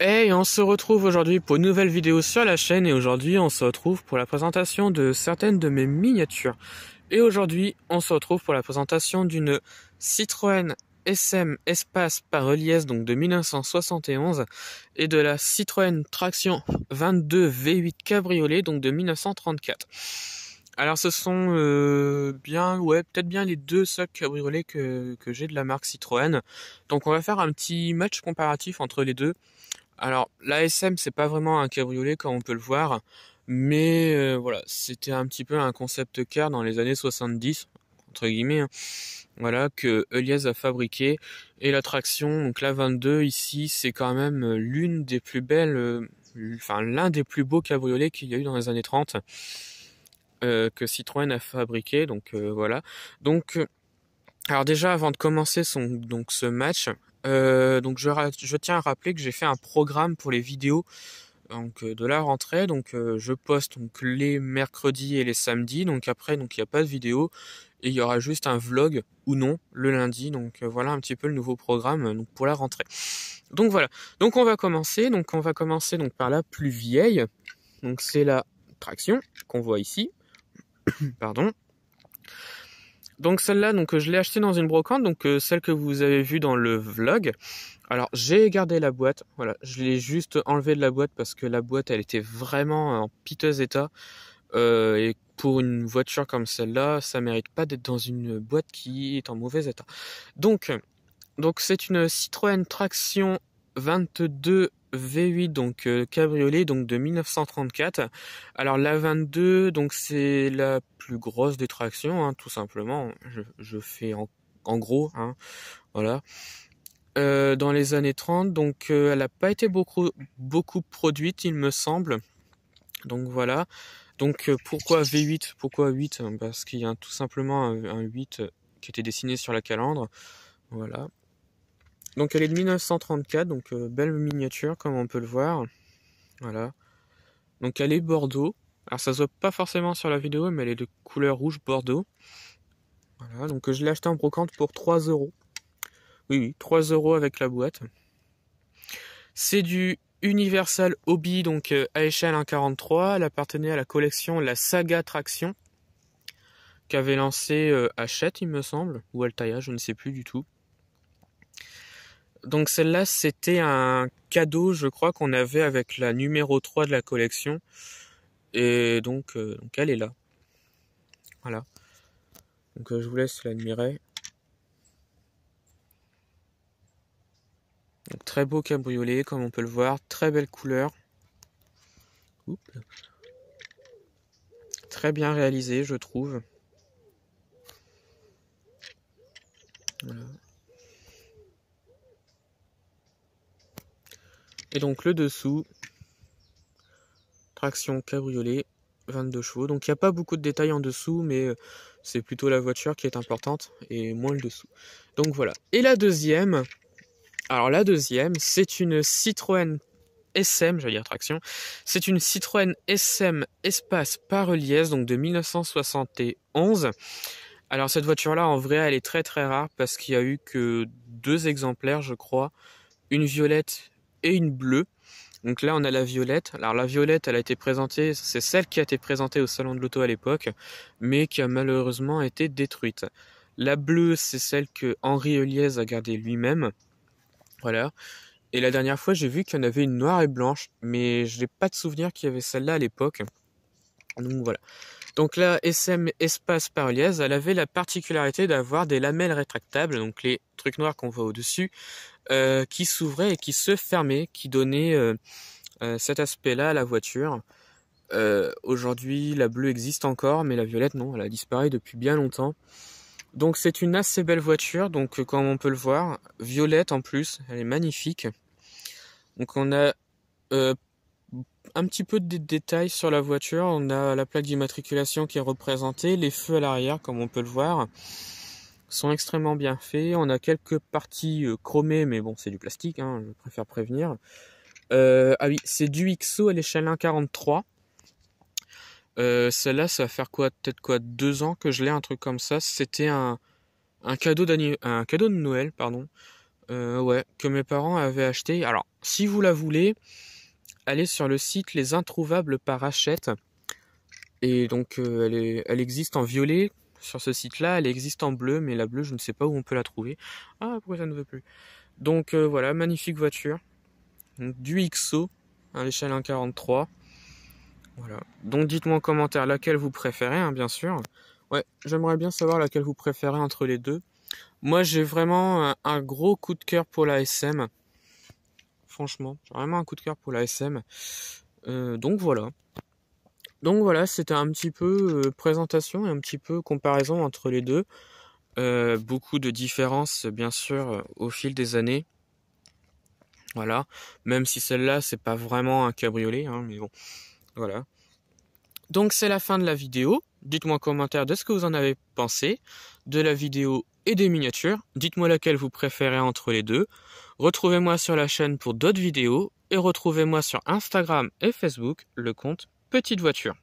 Hey, on se retrouve aujourd'hui pour une nouvelle vidéo sur la chaîne et aujourd'hui on se retrouve pour la présentation de certaines de mes miniatures. Et aujourd'hui on se retrouve pour la présentation d'une Citroën SM Espace Pareliès donc de 1971 et de la Citroën Traction 22 V8 Cabriolet donc de 1934. Alors ce sont peut-être bien les deux seuls cabriolets que j'ai de la marque Citroën. Donc on va faire un petit match comparatif entre les deux. Alors, la SM, c'est pas vraiment un cabriolet comme on peut le voir, mais voilà, c'était un petit peu un concept car dans les années 70, entre guillemets, hein, voilà, que Elias a fabriqué. Et la traction, donc la 22 ici, c'est quand même l'une des plus belles, l'un des plus beaux cabriolets qu'il y a eu dans les années 30, que Citroën a fabriqué, donc voilà. Donc, alors déjà, avant de commencer ce match, donc je tiens à rappeler que j'ai fait un programme pour les vidéos donc de la rentrée. Donc je poste donc les mercredis et les samedis. Donc après donc il n'y a pas de vidéo et il y aura juste un vlog ou non le lundi. Donc voilà un petit peu le nouveau programme donc pour la rentrée. Donc voilà. Donc on va commencer. Donc on va commencer donc par la plus vieille. Donc c'est la traction qu'on voit ici. Pardon. Donc celle-là, donc je l'ai achetée dans une brocante, donc celle que vous avez vue dans le vlog. Alors j'ai gardé la boîte, voilà, je l'ai juste enlevée de la boîte parce que la boîte elle était vraiment en piteux état. Et pour une voiture comme celle-là, ça mérite pas d'être dans une boîte qui est en mauvais état. Donc c'est une Citroën Traction 22 V8 donc cabriolet donc de 1934. Alors la 22 donc c'est la plus grosse des tractions hein, tout simplement. Je fais en gros hein, voilà. Dans les années 30 donc elle n'a pas été beaucoup produite il me semble. Donc voilà. Donc pourquoi V8? Pourquoi 8? Parce qu'il y a tout simplement un 8 qui était dessiné sur la calandre. Voilà. Donc elle est de 1934, donc belle miniature comme on peut le voir. Voilà. Donc elle est bordeaux. Alors ça se voit pas forcément sur la vidéo, mais elle est de couleur rouge bordeaux. Voilà, donc je l'ai acheté en brocante pour 3 €. Oui, 3 € avec la boîte. C'est du Universal Hobby, donc à échelle 1,43. Elle appartenait à la collection La Saga Traction, qu'avait lancé Hachette, il me semble, ou Altaïa, je ne sais plus du tout. Donc celle-là, c'était un cadeau, je crois, qu'on avait avec la numéro 3 de la collection. Et donc elle est là. Voilà. Donc je vous laisse l'admirer. Donc très beau cabriolet, comme on peut le voir. Très belle couleur. Oups. Très bien réalisé, je trouve. Voilà. Et donc le dessous. Traction cabriolet, 22 chevaux. Donc il n'y a pas beaucoup de détails en dessous, mais c'est plutôt la voiture qui est importante et moins le dessous. Donc voilà. Et la deuxième, alors la deuxième, c'est une Citroën SM, j'allais dire traction, c'est une Citroën SM Espace Pareliès, donc de 1971. Alors cette voiture-là, en vrai, elle est très très rare parce qu'il y a eu que 2 exemplaires, je crois, une violette et une bleue. Donc là, on a la violette. Alors la violette, elle a été présentée, c'est celle qui a été présentée au salon de l'auto à l'époque, mais qui a malheureusement été détruite. La bleue, c'est celle que Henri Eliès a gardée lui-même. Voilà. Et la dernière fois, j'ai vu qu'il y en avait une noire et blanche, mais je n'ai pas de souvenir qu'il y avait celle-là à l'époque. Donc voilà. Donc la SM Espace Pareliès, elle avait la particularité d'avoir des lamelles rétractables, donc les trucs noirs qu'on voit au-dessus, qui s'ouvraient et qui se fermaient, qui donnaient cet aspect-là à la voiture. Aujourd'hui, la bleue existe encore, mais la violette, non, elle a disparu depuis bien longtemps. Donc c'est une assez belle voiture, donc comme on peut le voir, violette en plus, elle est magnifique. Donc on a un petit peu de détails sur la voiture, on a la plaque d'immatriculation qui est représentée, les feux à l'arrière comme on peut le voir sont extrêmement bien faits, on a quelques parties chromées mais bon c'est du plastique, hein, je préfère prévenir. Ah oui, c'est du XO à l'échelle 1,43. Celle-là, ça va faire quoi, peut-être quoi, 2 ans que je l'ai, un truc comme ça. C'était un cadeau de Noël, pardon, Ouais, que mes parents avaient acheté. Alors, si vous la voulez, allez sur le site Les Introuvables par Hachette. Et donc, elle existe en violet sur ce site-là. Elle existe en bleu, mais la bleue, je ne sais pas où on peut la trouver. Ah, pourquoi ça ne veut plus? Donc, voilà, magnifique voiture. Donc, du XO à l'échelle 1,43. Voilà. Donc, dites-moi en commentaire laquelle vous préférez, hein, bien sûr. Ouais, j'aimerais bien savoir laquelle vous préférez entre les deux. Moi, j'ai vraiment un gros coup de cœur pour la SM. Franchement, j'ai vraiment un coup de cœur pour la SM. Donc voilà. Donc voilà, c'était un petit peu présentation et un petit peu comparaison entre les deux. Beaucoup de différences, bien sûr, au fil des années. Voilà. Même si celle-là, c'est pas vraiment un cabriolet, hein, mais bon. Voilà. Donc c'est la fin de la vidéo. Dites-moi en commentaire de ce que vous en avez pensé, de la vidéo et des miniatures. Dites-moi laquelle vous préférez entre les deux. Retrouvez-moi sur la chaîne pour d'autres vidéos et retrouvez-moi sur Instagram et Facebook, le compte Petite Voiture.